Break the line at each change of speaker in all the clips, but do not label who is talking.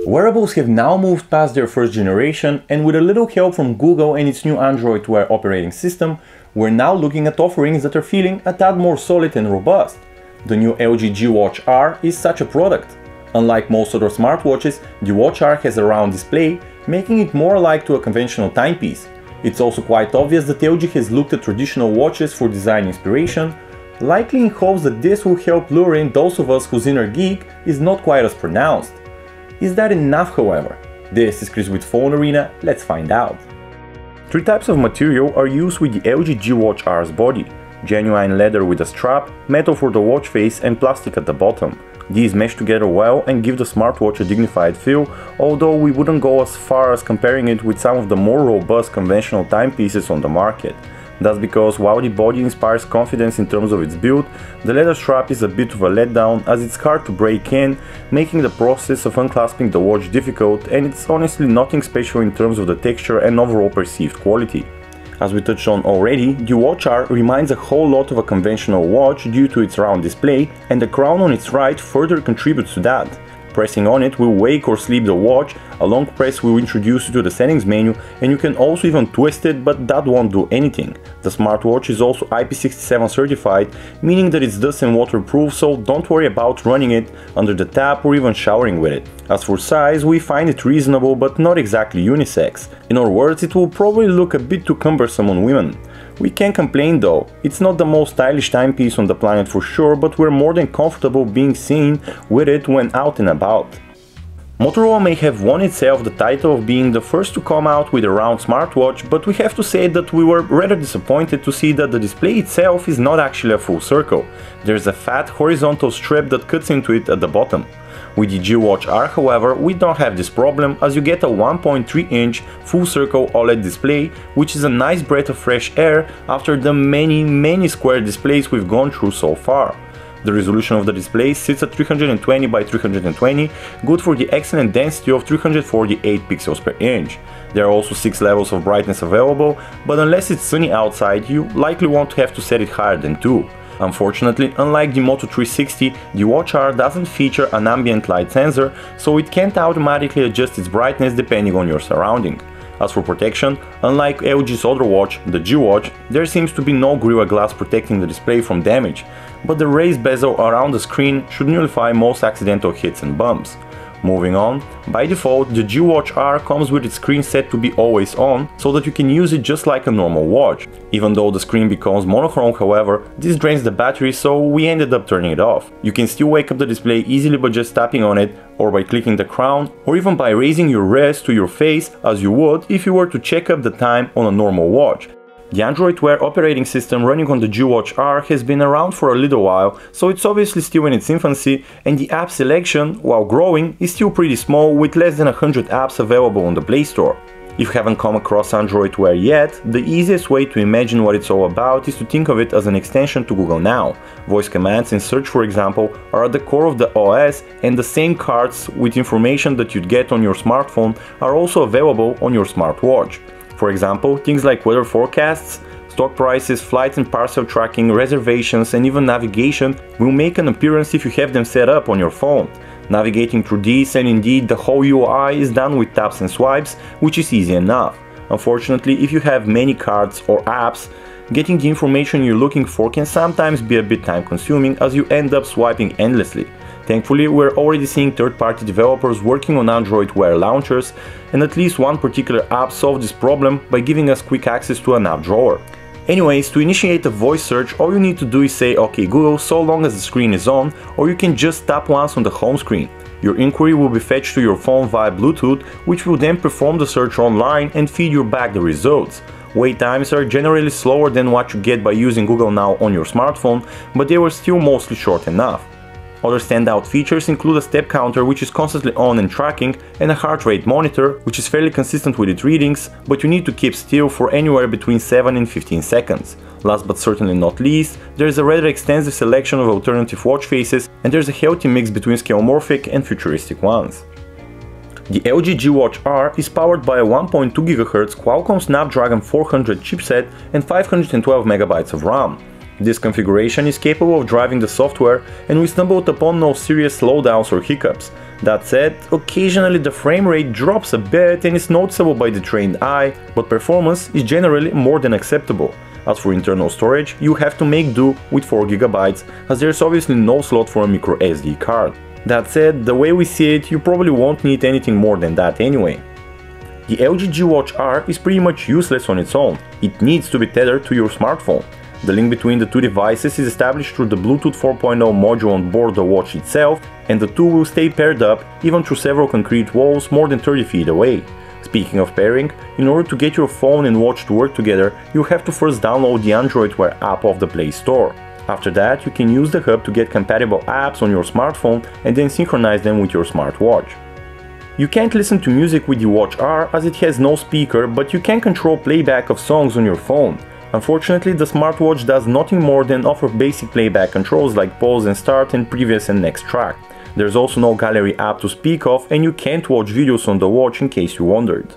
Wearables have now moved past their first generation, and with a little help from Google and its new Android Wear operating system, we're now looking at offerings that are feeling a tad more solid and robust. The new LG G Watch R is such a product. Unlike most other smartwatches, the Watch R has a round display, making it more alike to a conventional timepiece. It's also quite obvious that LG has looked at traditional watches for design inspiration, likely in hopes that this will help lure in those of us whose inner geek is not quite as pronounced. Is that enough, however? This is Chris with PhoneArena, let's find out. Three types of material are used with the LG G Watch R's body: genuine leather with a strap, metal for the watch face and plastic at the bottom. These mesh together well and give the smartwatch a dignified feel, although we wouldn't go as far as comparing it with some of the more robust conventional timepieces on the market. That's because while the body inspires confidence in terms of its build, the leather strap is a bit of a letdown as it's hard to break in, making the process of unclasping the watch difficult, and it's honestly nothing special in terms of the texture and overall perceived quality. As we touched on already, the Watch R reminds a whole lot of a conventional watch due to its round display, and the crown on its right further contributes to that. Pressing on it will wake or sleep the watch, a long press will introduce you to the settings menu, and you can also even twist it, but that won't do anything. The smartwatch is also IP67 certified, meaning that it's dust and waterproof, so don't worry about running it under the tap or even showering with it. As for size, we find it reasonable but not exactly unisex. In other words, it will probably look a bit too cumbersome on women. We can't complain though. It's not the most stylish timepiece on the planet for sure, but we're more than comfortable being seen with it when out and about. Motorola may have won itself the title of being the first to come out with a round smartwatch, but we have to say that we were rather disappointed to see that the display itself is not actually a full circle. There's a fat horizontal strip that cuts into it at the bottom. With the G Watch R, however, we don't have this problem, as you get a 1.3-inch full-circle OLED display, which is a nice breath of fresh air after the many square displays we've gone through so far. The resolution of the display sits at 320 by 320, good for the excellent density of 348 pixels per inch. There are also 6 levels of brightness available, but unless it's sunny outside, you likely won't have to set it higher than 2. Unfortunately, unlike the Moto 360, the Watch R doesn't feature an ambient light sensor, so it can't automatically adjust its brightness depending on your surrounding. As for protection, unlike LG's other watch, the G Watch, there seems to be no Gorilla Glass protecting the display from damage, but the raised bezel around the screen should nullify most accidental hits and bumps. Moving on, by default the G Watch R comes with its screen set to be always on, so that you can use it just like a normal watch. Even though the screen becomes monochrome, however, this drains the battery, so we ended up turning it off. You can still wake up the display easily by just tapping on it, or by clicking the crown, or even by raising your wrist to your face as you would if you were to check up the time on a normal watch. The Android Wear operating system running on the G Watch R has been around for a little while, so it's obviously still in its infancy, and the app selection, while growing, is still pretty small with less than 100 apps available on the Play Store. If you haven't come across Android Wear yet, the easiest way to imagine what it's all about is to think of it as an extension to Google Now. Voice commands in search, for example, are at the core of the OS, and the same cards with information that you'd get on your smartphone are also available on your smartwatch. For example, things like weather forecasts, stock prices, flights and parcel tracking, reservations and even navigation will make an appearance if you have them set up on your phone. Navigating through these, and indeed the whole UI, is done with taps and swipes, which is easy enough. Unfortunately, if you have many cards or apps, getting the information you're looking for can sometimes be a bit time consuming, as you end up swiping endlessly. Thankfully, we're already seeing third-party developers working on Android Wear launchers, and at least one particular app solved this problem by giving us quick access to an app drawer. Anyways, to initiate a voice search, all you need to do is say "OK Google" so long as the screen is on, or you can just tap once on the home screen. Your inquiry will be fetched to your phone via Bluetooth, which will then perform the search online and feed you back the results. Wait times are generally slower than what you get by using Google Now on your smartphone, but they were still mostly short enough. Other standout features include a step counter, which is constantly on and tracking, and a heart rate monitor, which is fairly consistent with its readings, but you need to keep still for anywhere between 7 and 15 seconds. Last but certainly not least, there is a rather extensive selection of alternative watch faces, and there's a healthy mix between skeuomorphic and futuristic ones. The LG G Watch R is powered by a 1.2 GHz Qualcomm Snapdragon 400 chipset and 512 MB of RAM. This configuration is capable of driving the software, and we stumbled upon no serious slowdowns or hiccups. That said, occasionally the frame rate drops a bit and is noticeable by the trained eye, but performance is generally more than acceptable. As for internal storage, you have to make do with 4GB, as there's obviously no slot for a micro SD card. That said, the way we see it, you probably won't need anything more than that anyway. The LG G Watch R is pretty much useless on its own. It needs to be tethered to your smartphone. The link between the two devices is established through the Bluetooth 4.0 module on board the watch itself, and the two will stay paired up even through several concrete walls more than 30 feet away. Speaking of pairing, in order to get your phone and watch to work together, you have to first download the Android Wear app off the Play Store. After that, you can use the hub to get compatible apps on your smartphone and then synchronize them with your smartwatch. You can't listen to music with the Watch R as it has no speaker, but you can control playback of songs on your phone. Unfortunately, the smartwatch does nothing more than offer basic playback controls like pause and start and previous and next track. There's also no gallery app to speak of, and you can't watch videos on the watch in case you wondered.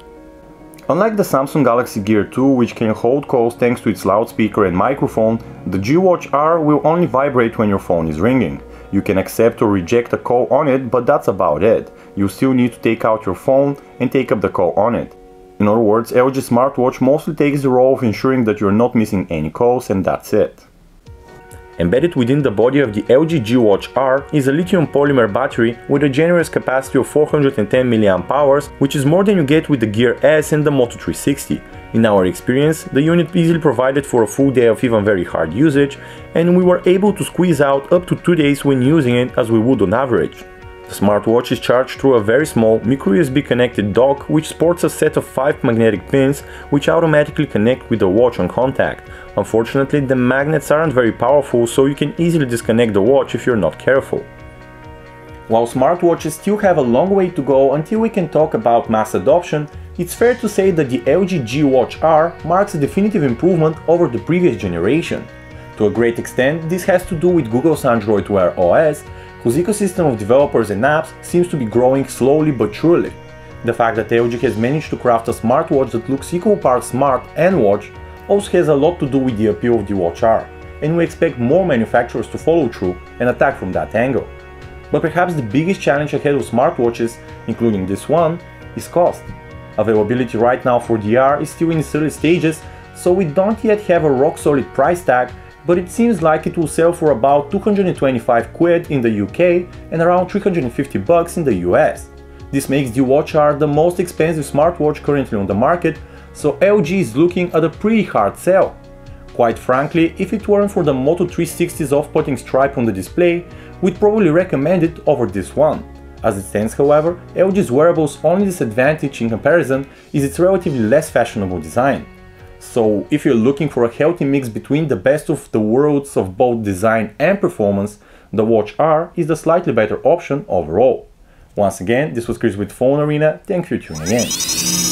Unlike the Samsung Galaxy Gear 2, which can hold calls thanks to its loudspeaker and microphone, the G Watch R will only vibrate when your phone is ringing. You can accept or reject a call on it, but that's about it. You still need to take out your phone and take up the call on it. In other words, LG smartwatch mostly takes the role of ensuring that you're not missing any calls, and that's it. Embedded within the body of the LG G Watch R is a lithium polymer battery with a generous capacity of 410 mAh, which is more than you get with the Gear S and the Moto 360. In our experience, the unit easily provided for a full day of even very hard usage, and we were able to squeeze out up to 2 days when using it as we would on average. The smartwatch is charged through a very small micro USB connected dock which sports a set of 5 magnetic pins which automatically connect with the watch on contact. Unfortunately, the magnets aren't very powerful, so you can easily disconnect the watch if you're not careful. While smartwatches still have a long way to go until we can talk about mass adoption, it's fair to say that the LG G Watch R marks a definitive improvement over the previous generation. To a great extent, this has to do with Google's Android Wear OS, whose ecosystem of developers and apps seems to be growing slowly but surely. The fact that LG has managed to craft a smartwatch that looks equal parts smart and watch also has a lot to do with the appeal of the Watch R, and we expect more manufacturers to follow through and attack from that angle. But perhaps the biggest challenge ahead of smartwatches, including this one, is cost. Availability right now for the R is still in its early stages, so we don't yet have a rock-solid price tag, but it seems like it will sell for about 225 quid in the UK and around 350 bucks in the US. This makes the Watch R the most expensive smartwatch currently on the market, so LG is looking at a pretty hard sell. Quite frankly, if it weren't for the Moto 360's off-putting stripe on the display, we'd probably recommend it over this one. As it stands, however, LG's wearable's only disadvantage in comparison is its relatively less fashionable design. So if you're looking for a healthy mix between the best of the worlds of both design and performance, the Watch R is the slightly better option overall. Once again, this was Chris with PhoneArena, thank you for tuning in.